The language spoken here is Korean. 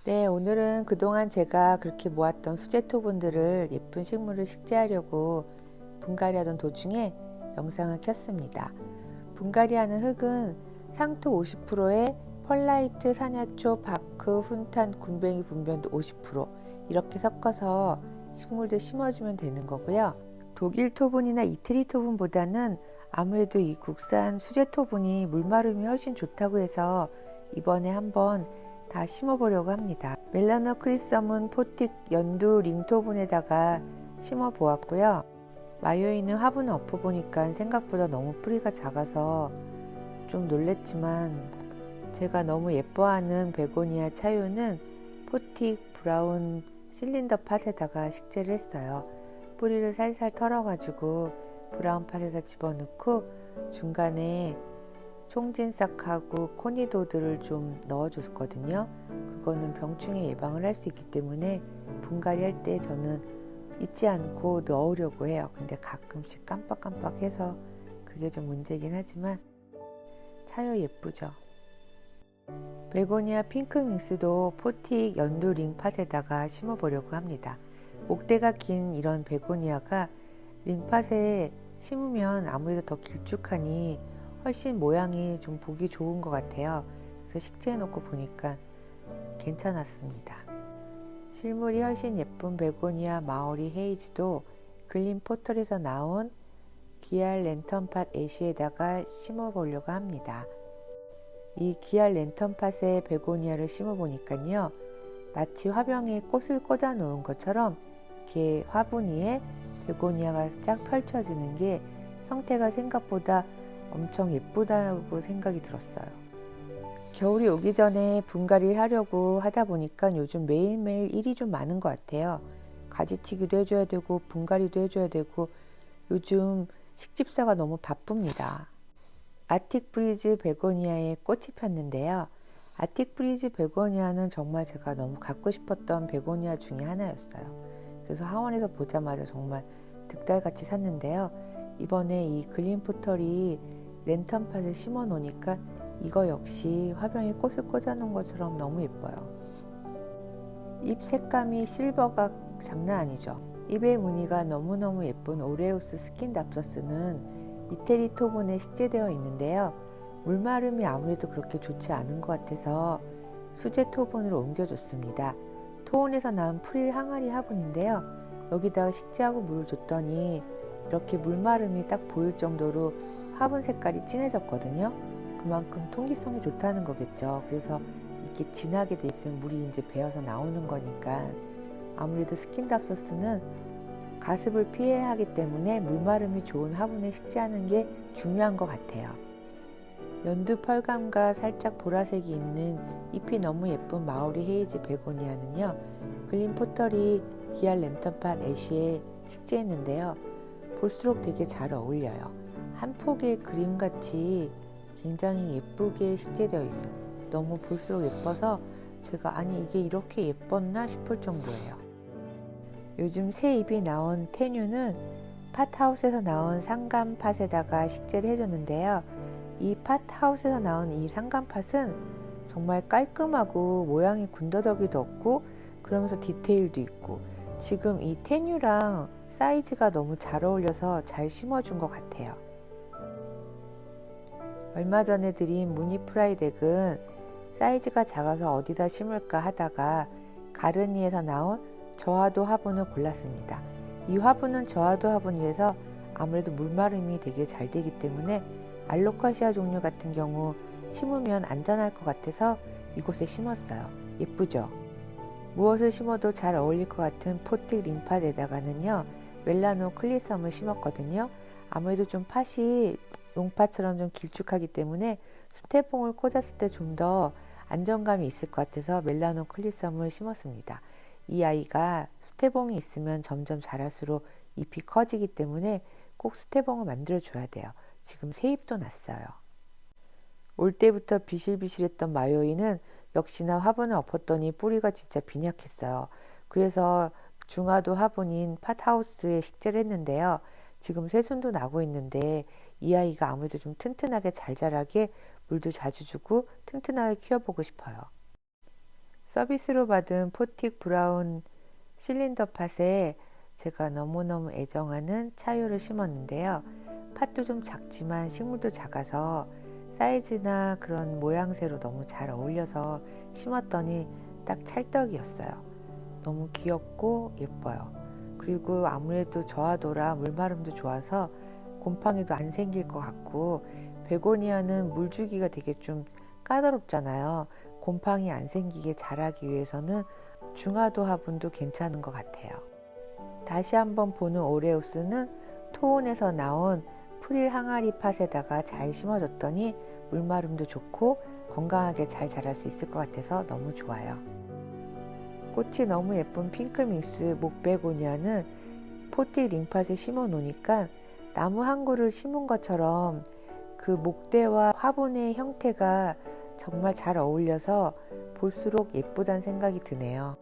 네, 오늘은 그동안 제가 그렇게 모았던 수제 토분들을 예쁜 식물을 식재하려고 분갈이하던 도중에 영상을 켰습니다. 분갈이하는 흙은 상토 50%에 펄라이트, 산야초, 바크, 훈탄, 굼벵이 분변도 50% 이렇게 섞어서 식물들 심어주면 되는 거고요. 독일 토분이나 이태리 토분보다는 아무래도 이 국산 수제 토분이 물마름이 훨씬 좋다고 해서 이번에 한번 다 심어보려고 합니다. 멜라노크리썸은 포틱 연두 링토분에다가 심어 보았고요. 마요이는 화분을 엎어보니까 생각보다 너무 뿌리가 작아서 좀 놀랬지만, 제가 너무 예뻐하는 베고니아 차요는 포틱 브라운 실린더 팟에다가 식재를 했어요. 뿌리를 살살 털어가지고 브라운 팟에다 집어넣고 중간에 총진싹하고 코니도드를 좀 넣어줬거든요. 그거는 병충해 예방을 할 수 있기 때문에 분갈이 할 때 저는 잊지 않고 넣으려고 해요. 근데 가끔씩 깜빡깜빡해서 그게 좀 문제긴 하지만 차요 예쁘죠. 베고니아 핑크믹스도 포틱 연두 링팟에다가 심어보려고 합니다. 목대가 긴 이런 베고니아가 링팟에 심으면 아무래도 더 길쭉하니 훨씬 모양이 좀 보기 좋은 것 같아요. 그래서 식재해 놓고 보니까 괜찮았습니다. 실물이 훨씬 예쁜 베고니아 마오리 헤이즈도 글린 포털에서 나온 기알 랜턴팟 애쉬에다가 심어 보려고 합니다. 이 기알 랜턴팟에 베고니아를 심어 보니까요, 마치 화병에 꽃을 꽂아 놓은 것처럼 이렇게 화분 위에 베고니아가 쫙 펼쳐지는 게 형태가 생각보다 엄청 예쁘다고 생각이 들었어요. 겨울이 오기 전에 분갈이를 하려고 하다 보니까 요즘 매일매일 일이 좀 많은 것 같아요. 가지치기도 해줘야 되고 분갈이도 해줘야 되고 요즘 식집사가 너무 바쁩니다. 아틱 브리즈 베고니아에 꽃이 폈는데요. 아틱 브리즈 베고니아는 정말 제가 너무 갖고 싶었던 베고니아 중에 하나였어요. 그래서 하원에서 보자마자 정말 득달같이 샀는데요. 이번에 이 글린 포털이 랜턴팟에 심어 놓으니까 이거 역시 화병에 꽃을 꽂아 놓은 것처럼 너무 예뻐요. 잎 색감이 실버가 장난 아니죠. 잎의 무늬가 너무너무 예쁜 오레우스 스킨답서스는 이태리 토분에 식재되어 있는데요. 물마름이 아무래도 그렇게 좋지 않은 것 같아서 수제 토분으로 옮겨줬습니다. 토온에서 나온 프릴 항아리 화분인데요. 여기다가 식재하고 물을 줬더니 이렇게 물마름이 딱 보일 정도로 화분 색깔이 진해졌거든요. 그만큼 통기성이 좋다는 거겠죠. 그래서 이렇게 진하게 돼 있으면 물이 이제 배어서 나오는 거니까 아무래도 스킨답서스는 가습을 피해야 하기 때문에 물마름이 좋은 화분에 식재하는 게 중요한 것 같아요. 연두 펄감과 살짝 보라색이 있는 잎이 너무 예쁜 마오리 헤이즈 베고니아는요, 글린 포털이 기알 랜턴팟 애쉬에 식재했는데요. 볼수록 되게 잘 어울려요. 한 폭의 그림같이 굉장히 예쁘게 식재되어 있어요. 너무 볼수록 예뻐서 제가 아니 이게 이렇게 예뻤나 싶을 정도예요. 요즘 새 잎이 나온 테뉴는 팟하우스에서 나온 상감팟에다가 식재를 해줬는데요. 이 팟하우스에서 나온 이 상감팟은 정말 깔끔하고 모양이 군더더기도 없고 그러면서 디테일도 있고 지금 이 테뉴랑 사이즈가 너무 잘 어울려서 잘 심어준 것 같아요. 얼마 전에 드린 무늬 프라이덱은 사이즈가 작아서 어디다 심을까 하다가 가르니에서 나온 저하도 화분을 골랐습니다. 이 화분은 저하도 화분이라서 아무래도 물마름이 되게 잘 되기 때문에 알로카시아 종류 같은 경우 심으면 안전할 것 같아서 이곳에 심었어요. 예쁘죠? 무엇을 심어도 잘 어울릴 것 같은 포틱 링팟에다가는요, 멜라노 클리썸을 심었거든요. 아무래도 좀 팟이 롱팟처럼 좀 길쭉하기 때문에 수태봉을 꽂았을 때 좀 더 안정감이 있을 것 같아서 멜라노 클리썸을 심었습니다. 이 아이가 수태봉이 있으면 점점 자랄수록 잎이 커지기 때문에 꼭 수태봉을 만들어 줘야 돼요. 지금 새 잎도 났어요. 올 때부터 비실비실했던 마요이는 역시나 화분을 엎었더니 뿌리가 진짜 빈약했어요. 그래서 중화도 화분인 팟하우스에 식재를 했는데요. 지금 새순도 나고 있는데 이 아이가 아무래도 좀 튼튼하게 잘 자라게 물도 자주 주고 튼튼하게 키워보고 싶어요. 서비스로 받은 포틱 브라운 실린더 팟에 제가 너무너무 애정하는 차유를 심었는데요. 팟도 좀 작지만 식물도 작아서 사이즈나 그런 모양새로 너무 잘 어울려서 심었더니 딱 찰떡이었어요. 너무 귀엽고 예뻐요. 그리고 아무래도 저하도라 물마름도 좋아서 곰팡이도 안 생길 것 같고, 베고니아는 물주기가 되게 좀 까다롭잖아요. 곰팡이 안 생기게 자라기 위해서는 중화도 화분도 괜찮은 것 같아요. 다시 한번 보는 오레우스는 토온에서 나온 프릴 항아리 팟에다가 잘 심어줬더니 물마름도 좋고 건강하게 잘 자랄 수 있을 것 같아서 너무 좋아요. 꽃이 너무 예쁜 핑크믹스 목베고니아는 포틱 링팟에 심어 놓으니까 나무 한 그루를 심은 것처럼 그 목대와 화분의 형태가 정말 잘 어울려서 볼수록 예쁘다는 생각이 드네요.